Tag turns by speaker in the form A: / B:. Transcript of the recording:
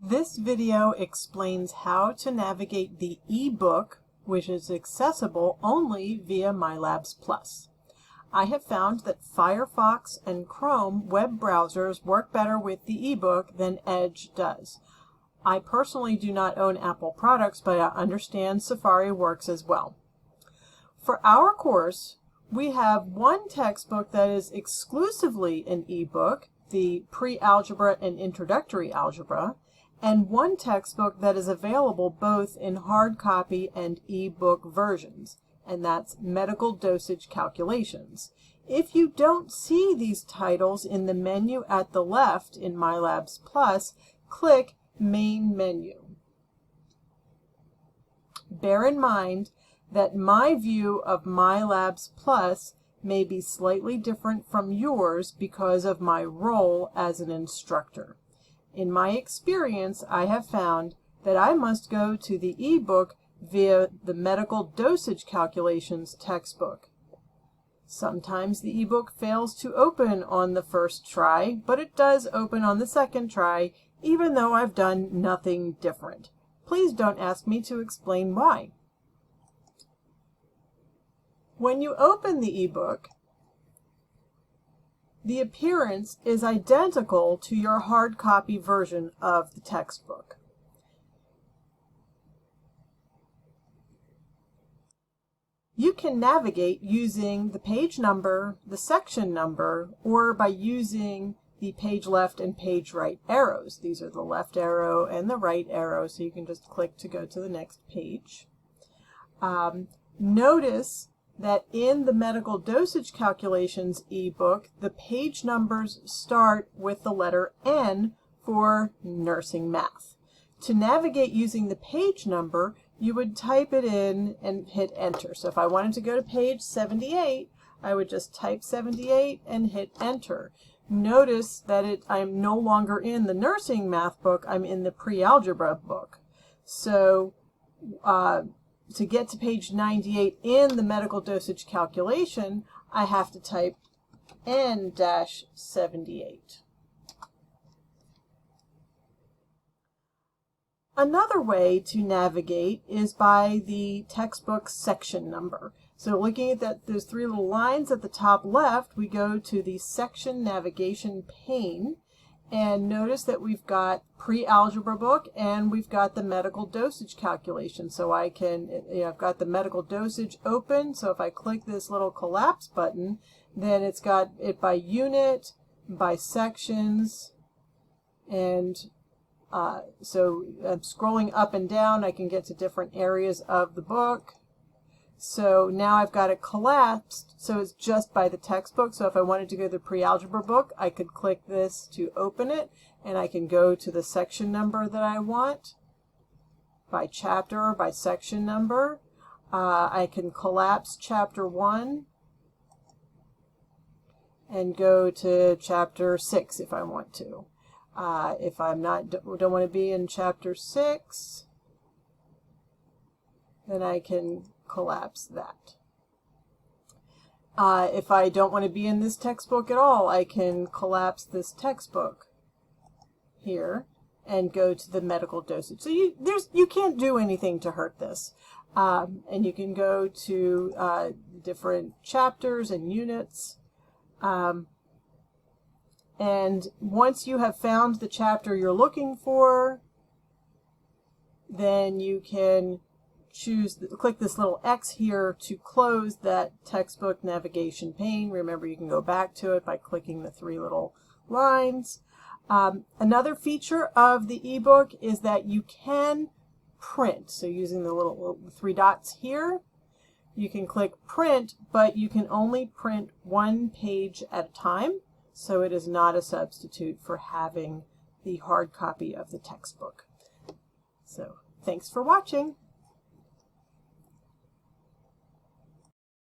A: This video explains how to navigate the ebook, which is accessible only via MyLabs Plus. I have found that Firefox and Chrome web browsers work better with the ebook than Edge does. I personally do not own Apple products, but I understand Safari works as well. For our course, we have one textbook that is exclusively an ebook, the Pre-Algebra and Introductory Algebra, and one textbook that is available both in hard copy and ebook versions, and that's Medical Dosage Calculations. If you don't see these titles in the menu at the left in MyLabs Plus, click Main Menu. Bear in mind that my view of MyLabs Plus may be slightly different from yours because of my role as an instructor. In my experience, I have found that I must go to the ebook via the Medical Dosage Calculations textbook. Sometimes the ebook fails to open on the first try, but it does open on the second try, even though I've done nothing different. Please don't ask me to explain why. When you open the ebook, the appearance is identical to your hard copy version of the textbook. You can navigate using the page number, the section number, or by using the page left and page right arrows. These are the left arrow and the right arrow, so you can just click to go to the next page. Notice that in the Medical Dosage Calculations ebook, the page numbers start with the letter N for nursing math. To navigate using the page number, you would type it in and hit enter. So if I wanted to go to page 78, I would just type 78 and hit enter. Notice that I'm no longer in the nursing math book, I'm in the pre-algebra book. So to get to page 98 in the medical dosage calculation, I have to type N-78. Another way to navigate is by the textbook section number. So looking at those three little lines at the top left, we go to the section navigation pane, and notice that we've got pre-algebra book and we've got the medical dosage calculation. So I've got the medical dosage open. So if I click this little collapse button, then it's got it by unit, by sections, and so I'm scrolling up and down. I can get to different areas of the book. So now I've got it collapsed, so it's just by the textbook. So if I wanted to go to the pre-algebra book, I could click this to open it, and I can go to the section number that I want, by chapter or by section number. I can collapse chapter 1 and go to chapter 6 if I want to. If I'm don't want to be in chapter 6, then I can collapse that. If I don't want to be in this textbook at all, I can collapse this textbook here and go to the medical dosage. So you can't do anything to hurt this. And you can go to different chapters and units. And once you have found the chapter you're looking for, then you can click this little X here to close that textbook navigation pane. Remember, you can go back to it by clicking the three little lines. Another feature of the ebook is that you can print. So using the little three dots here, you can click print, but you can only print one page at a time. So it is not a substitute for having the hard copy of the textbook. So thanks for watching.